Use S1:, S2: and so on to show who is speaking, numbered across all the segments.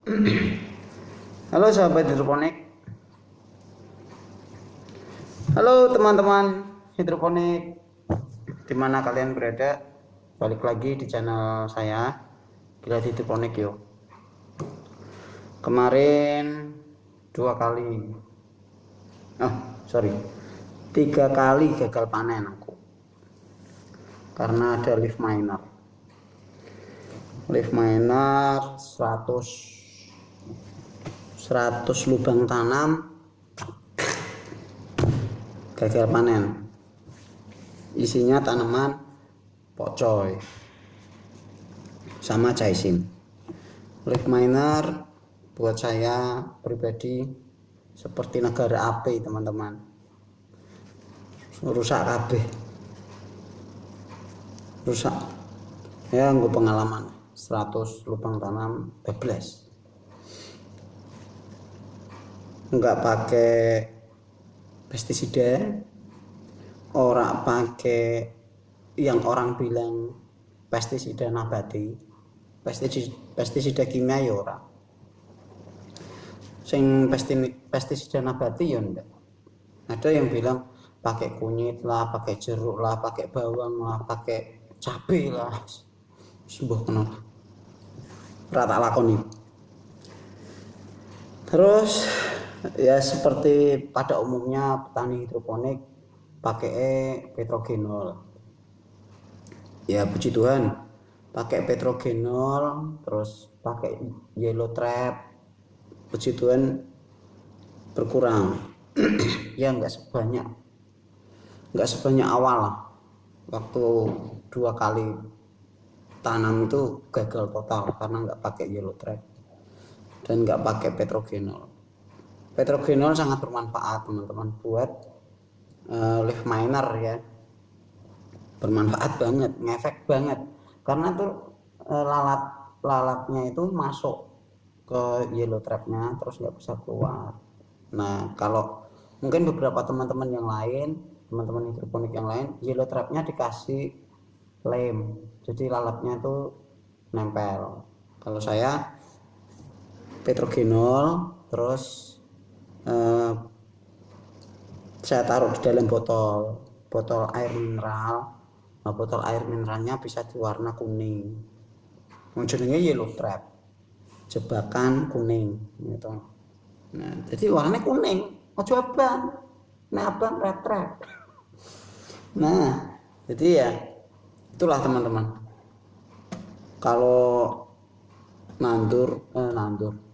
S1: Halo sahabat hidroponik. Halo teman-teman hidroponik. Dimana kalian berada? Balik lagi di channel saya, Gila Hidroponik yuk. Kemarin 2 kali, sorry, 3 kali gagal panen aku karena ada leaf miner 100 lubang tanam gagal panen. Isinya tanaman pokcoy sama jaisim. Leaf miner buat saya pribadi seperti negara api, teman-teman. Rusak kabeh. Rusak. Ya, gue pengalaman 100 lubang tanam bebas. Enggak pakai pestisida, orang pakai yang orang bilang pestisida nabati, pestisida kimia ya ora. Sing pestisida nabati ya enggak. Ada yang bilang pakai kunyit lah, pakai jeruk lah, pakai bawang lah, pakai cabai lah. Sembuh kenapa? Rata lakoni. Terus ya seperti pada umumnya petani hidroponik pakai petrogenol. Ya puji Tuhan, pakai petrogenol, terus pakai yellow trap, puji Tuhan berkurang. Ya nggak sebanyak awal lah. Waktu 2 kali tanam itu gagal total karena nggak pakai yellow trap dan nggak pakai petrogenol. Petrogenol sangat bermanfaat, teman-teman, buat leaf miner ya. Bermanfaat banget, ngefek banget, karena tuh lalatnya itu masuk ke yellow trapnya terus nggak bisa keluar. Nah, kalau mungkin beberapa teman-teman yang lain, teman-teman hidroponik yang lain, yellow trapnya dikasih lem, jadi lalatnya itu nempel. Kalau saya petrogenol, terus eh, saya taruh di dalam botol air mineral. Nah, botol air mineralnya bisa diwarna kuning. Jenenge yellow trap, jebakan kuning gitu. Nah, jadi warnanya kuning, ojo abang. Nah, abang red trap. Nah, jadi ya itulah teman-teman. Kalau nandur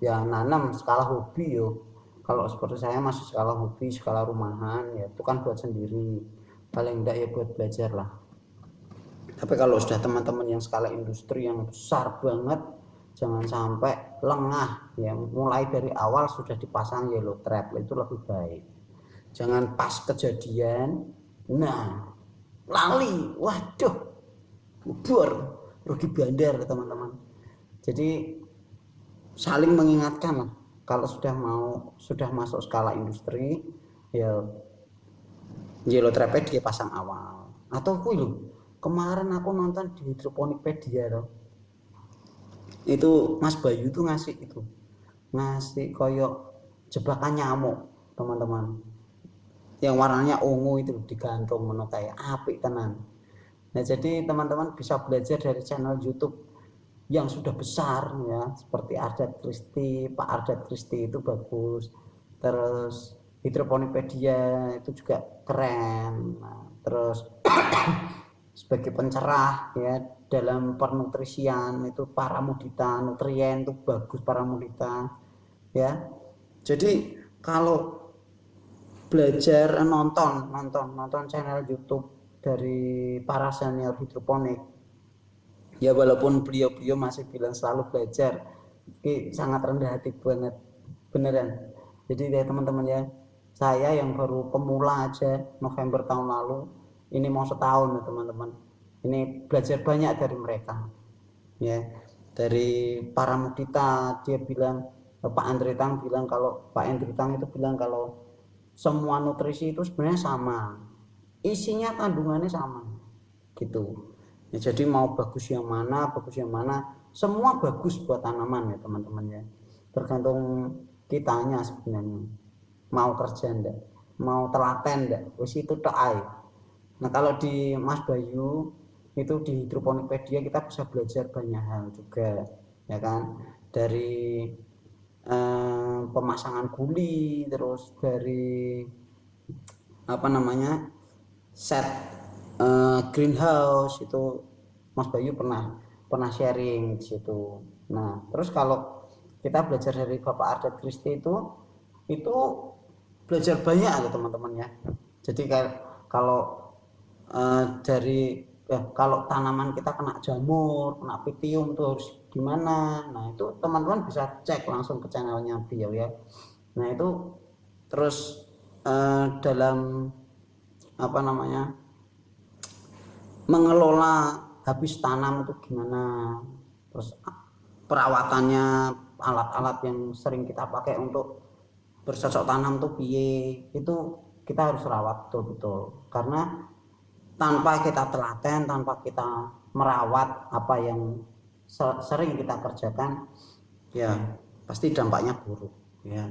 S1: ya nanam skala hobi yo. Kalau seperti saya masih skala hobi, skala rumahan ya itu kan buat sendiri, paling enggak ya buat belajar lah. Tapi kalau sudah teman-teman yang skala industri yang besar banget, jangan sampai lengah ya, mulai dari awal sudah dipasang yellow trap itu lebih baik. Jangan pas kejadian nah lali, waduh, bubur, rugi bandar teman-teman. Jadi saling mengingatkan lah, kalau sudah masuk skala industri ya yellow trap dia pasang awal. Atau kuy lho, kemarin aku nonton di Hidroponikpedia loh, itu Mas Bayu tuh ngasih koyok jebakan nyamuk, teman-teman, yang warnanya ungu itu digantung menurut kayak apik tenan. Nah, jadi teman-teman bisa belajar dari channel YouTube yang sudah besar ya, seperti Ardat Kristi, Pak Ardat Kristi itu bagus. Terus Hidroponikpedia itu juga keren. Nah, terus sebagai pencerah ya dalam pernutrisian itu Paramudita Nutrien itu bagus, Paramudita ya. Jadi kalau belajar nonton channel YouTube dari para senior hidroponik ya, walaupun beliau masih bilang selalu belajar, tapi sangat rendah hati banget beneran. Jadi ya teman-teman ya, saya yang baru pemula aja November tahun lalu, ini mau setahun ya teman-teman, ini belajar banyak dari mereka ya. Dari para mudita dia bilang, Pak Andritang bilang, kalau Pak Andritang itu bilang kalau semua nutrisi itu sebenarnya sama, isinya kandungannya sama gitu ya. Jadi mau bagus yang mana semua bagus buat tanaman ya teman-teman ya. tergantung kitanya sebenarnya, mau kerja ndak, mau telaten ndak, wis itu tok ae. Nah kalau di Mas Bayu itu di hidroponikpedia kita bisa belajar banyak hal juga, ya kan, dari pemasangan guli, terus dari apa namanya set greenhouse itu Mas Bayu pernah sharing di situ. Nah terus kalau kita belajar dari Bapak Ardet Kristi itu belajar banyak loh teman-teman ya. Jadi kayak kalau kalau tanaman kita kena jamur, kena pitium tuh harus gimana. Nah itu teman-teman bisa cek langsung ke channelnya beliau ya. Nah itu terus dalam apa namanya mengelola habis tanam itu gimana, terus perawatannya, alat-alat yang sering kita pakai untuk bercocok tanam tuh piye, itu kita harus rawat betul-betul, karena tanpa kita telaten, tanpa kita merawat apa yang sering kita kerjakan, ya pasti dampaknya buruk, ya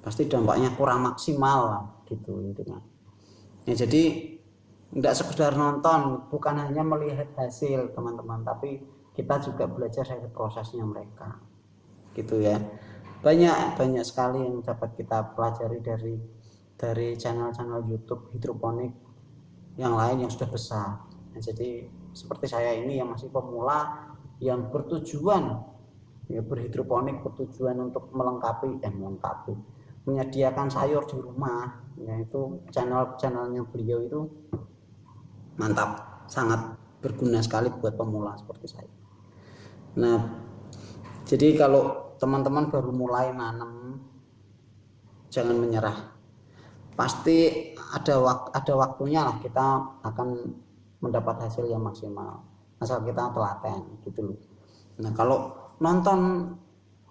S1: pasti dampaknya kurang maksimal lah, gitu intinya. Ya jadi tidak sekedar nonton, bukan hanya melihat hasil teman-teman, tapi kita juga belajar dari prosesnya mereka, gitu ya. Banyak sekali yang dapat kita pelajari dari channel-channel YouTube hidroponik yang lain yang sudah besar. Nah, jadi seperti saya ini yang masih pemula, yang bertujuan ya berhidroponik, bertujuan untuk melengkapi menyediakan sayur di rumah, yaitu channelnya beliau itu mantap, sangat berguna sekali buat pemula seperti saya. Nah jadi kalau teman-teman baru mulai nanam, jangan menyerah, pasti ada waktunya lah kita akan mendapat hasil yang maksimal, asal kita telaten gitu loh. Nah kalau nonton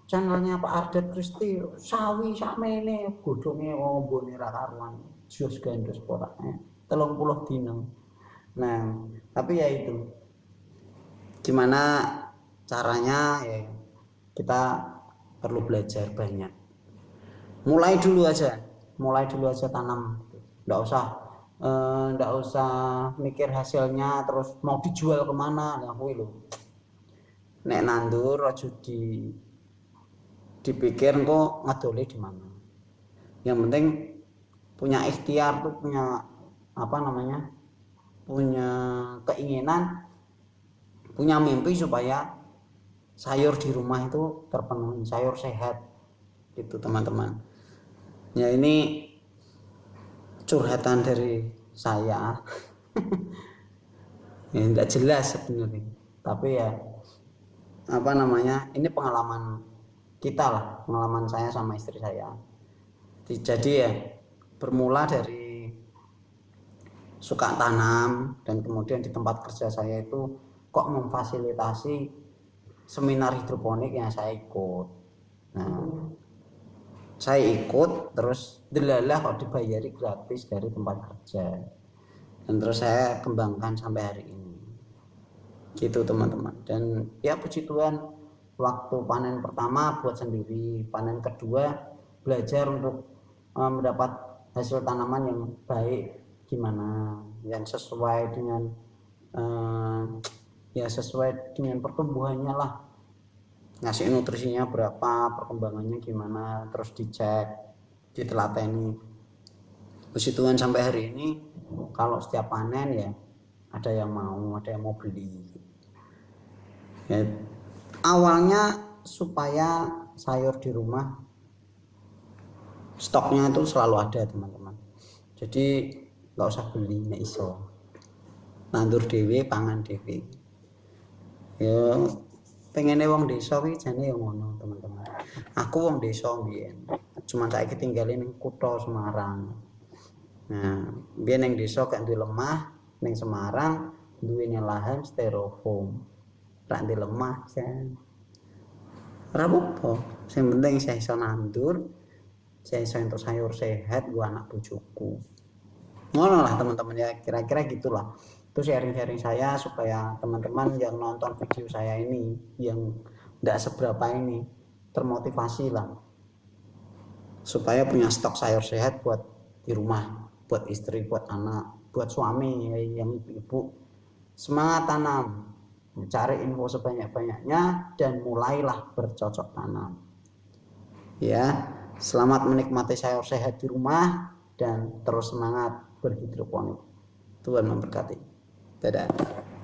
S1: channelnya Pak Ardet Kristi, sawi sakmene godhonge ombone ra karuan, jos gandos porane 30 dino. Nah tapi ya itu gimana caranya, ya kita perlu belajar banyak. Mulai dulu aja tanam, nggak usah mikir hasilnya terus mau dijual kemana. Nah kuwi lho, nek nandur aja dipikir kok ngadole di mana. Yang penting punya ikhtiar tuh, punya apa namanya, punya keinginan, punya mimpi supaya sayur di rumah itu terpenuhi, sayur sehat gitu teman-teman. Ya ini curhatan dari saya. Ya tidak jelas sebenarnya, tapi ya apa namanya, ini pengalaman kita lah, pengalaman saya sama istri saya. Jadi ya bermula dari suka tanam, dan kemudian di tempat kerja saya itu kok memfasilitasi seminar hidroponik yang saya ikut. Nah saya ikut, terus delalah kok dibayari gratis dari tempat kerja, dan terus saya kembangkan sampai hari ini gitu teman-teman. Dan ya puji Tuhan, waktu panen pertama buat sendiri, panen kedua belajar untuk mendapat hasil tanaman yang baik gimana, yang sesuai dengan ya sesuai dengan pertumbuhannya lah, ngasih nutrisinya berapa, perkembangannya gimana, terus dicek, ditelateni. Puji Tuhan sampai hari ini kalau setiap panen ya ada yang mau beli. Ya, awalnya supaya sayur di rumah stoknya itu selalu ada teman-teman. Jadi nggak usah beli, nek iso nandur dhewe, pangan dhewe. Ya pengennya wong desa kuwi jane ya ngono teman-teman. Aku wong desa mbiyen, cuman saiki tinggal ning kutha Semarang. Nah mbiyen ning desa gak duwe lemah, ning Semarang duwene lahan styrofoam, rak duwe lemah jan. Ora apa-apa, sing penting saya iso nandur, saya iso entuk sayur sehat gua anak bojoku. Ngono lah teman-teman ya, kira-kira gitulah. Itu sharing-sharing saya supaya teman-teman yang nonton video saya ini, yang tidak seberapa ini, termotivasi lah supaya punya stok sayur sehat buat di rumah, buat istri, buat anak, buat suami yang ibu. Semangat tanam, cari info sebanyak-banyaknya dan mulailah bercocok tanam. Ya, selamat menikmati sayur sehat di rumah dan terus semangat berhidroponik. Tuhan memberkati. Dadah.